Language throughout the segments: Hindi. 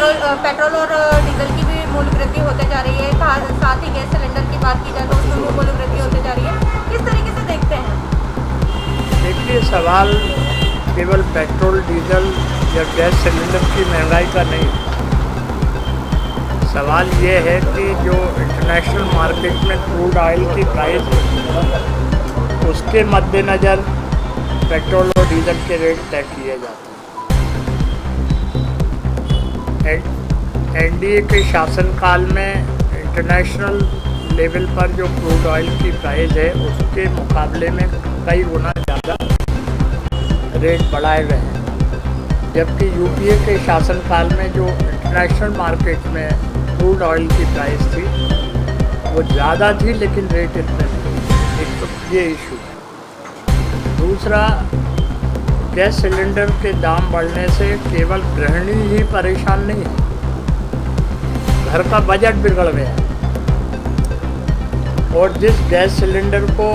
पेट्रोल और डीजल की भी मूल्य वृद्धि होते जा रही है, साथ ही गैस सिलेंडर की बात की जाए तो उसमें भी मूल्य वृद्धि होते जा रही है। किस तरीके से देखते हैं? देखिए, सवाल केवल पेट्रोल डीजल या गैस सिलेंडर की महंगाई का नहीं, सवाल ये है कि जो इंटरनेशनल मार्केट में क्रूड ऑयल की प्राइस है उसके मद्देनज़र पेट्रोल और डीजल के रेट तय किए जाते हैं। एनडीए के शासनकाल में इंटरनेशनल लेवल पर जो क्रूड ऑयल की प्राइस है उसके मुकाबले में कई गुना ज़्यादा रेट बढ़ाए गए हैं, जबकि यूपीए के शासनकाल में जो इंटरनेशनल मार्केट में क्रूड ऑयल की प्राइस थी वो ज़्यादा थी लेकिन रेट इतने नहीं। एक तो ये इशू है। दूसरा, गैस सिलेंडर के दाम बढ़ने से केवल गृहिणी ही परेशान नहीं है, घर का बजट बिगड़ गया। और जिस गैस सिलेंडर को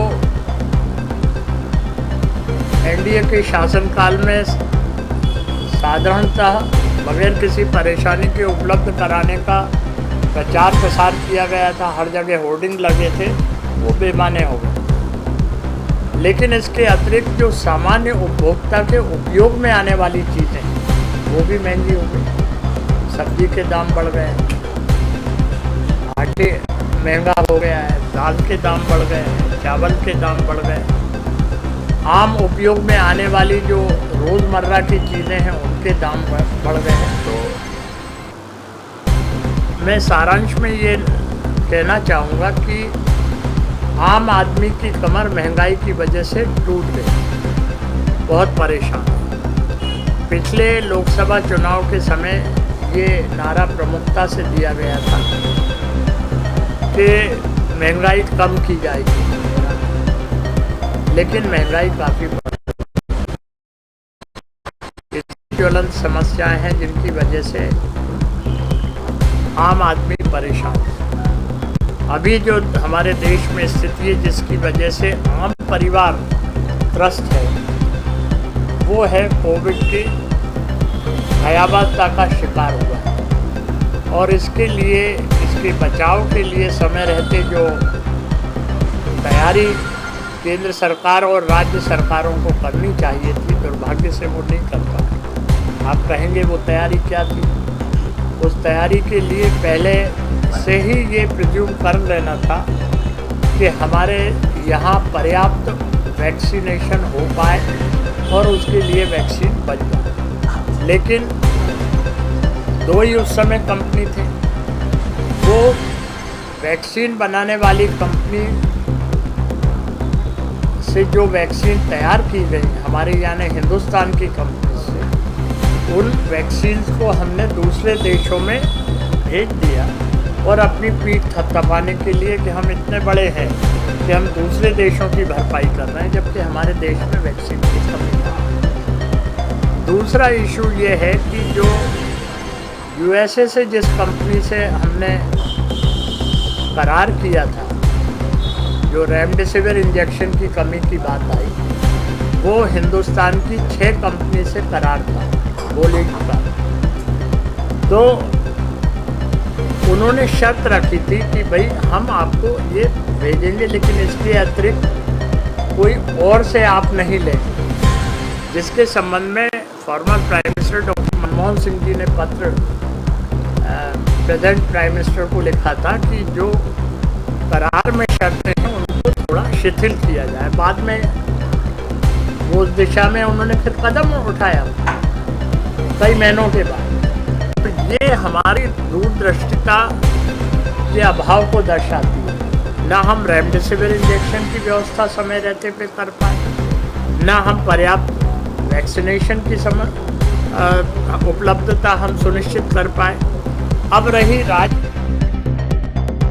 एनडीए के शासनकाल में साधारणतः बगैर किसी परेशानी के उपलब्ध कराने का प्रचार प्रसार किया गया था, हर जगह होर्डिंग लगे थे, वो बेमाने हो गए। लेकिन इसके अतिरिक्त जो सामान्य उपभोक्ता के उपयोग में आने वाली चीज़ें वो भी महंगी हो गई। सब्जी के दाम बढ़ गए, आटे महंगा हो गया है, दाल के दाम बढ़ गए हैं, चावल के दाम बढ़ गए। आम उपयोग में आने वाली जो रोज़मर्रा की चीज़ें हैं उनके दाम बढ़ गए हैं। तो मैं सारांश में ये कहना चाहूँगा कि आम आदमी की कमर महंगाई की वजह से टूट गई, बहुत परेशान है। पिछले लोकसभा चुनाव के समय ये नारा प्रमुखता से दिया गया था कि महंगाई कम की जाएगी, लेकिन महंगाई काफ़ी बढ़ गई। ज्वलंत समस्याएं हैं जिनकी वजह से आम आदमी परेशान है। अभी जो हमारे देश में स्थिति है जिसकी वजह से आम परिवार त्रस्त है वो है कोविड की भयावहता का शिकार हुआ है। और इसके लिए, इसके बचाव के लिए समय रहते जो तैयारी केंद्र सरकार और राज्य सरकारों को करनी चाहिए थी, दुर्भाग्य से वो नहीं कर पाए। आप कहेंगे वो तैयारी क्या थी? उस तैयारी के लिए पहले से ही ये प्रिज्यूम कर लेना था कि हमारे यहाँ पर्याप्त वैक्सीनेशन हो पाए और उसके लिए वैक्सीन बच जाए। लेकिन दो ही उस समय कंपनी थी। वो वैक्सीन बनाने वाली कंपनी से जो वैक्सीन तैयार की गई हमारे यानी हिंदुस्तान की कंपनी से, उन वैक्सीन्स को हमने दूसरे देशों में भेज दिया और अपनी पीठ थपथपाने के लिए कि हम इतने बड़े हैं कि हम दूसरे देशों की भरपाई कर रहे हैं, जबकि हमारे देश में वैक्सीन की कमी है। दूसरा इशू ये है कि जो यूएसए से जिस कंपनी से हमने करार किया था, जो रेमडेसिविर इंजेक्शन की कमी की बात आई, वो हिंदुस्तान की 6 कंपनी से करार था बोले का। तो उन्होंने शर्त रखी थी कि भाई हम आपको ये भेजेंगे लेकिन इसके अतिरिक्त कोई और से आप नहीं लेंगे, जिसके संबंध में former prime minister doctor Manmohan Singh ji ने पत्र प्रेजेंट प्राइम मिनिस्टर को लिखा था कि जो करार में शर्तें हैं उनको थोड़ा शिथिल किया जाए। बाद में वो उस दिशा में उन्होंने फिर कदम उठाया कई महीनों के बाद। तो ये हमारी दूरदृष्टिता के अभाव को दर्शाती है। ना हम रेमडेसिविर इंजेक्शन की व्यवस्था समय रहते पे कर पाए, ना हम पर्याप्त वैक्सीनेशन की उपलब्धता हम सुनिश्चित कर पाए। अब रही राज्य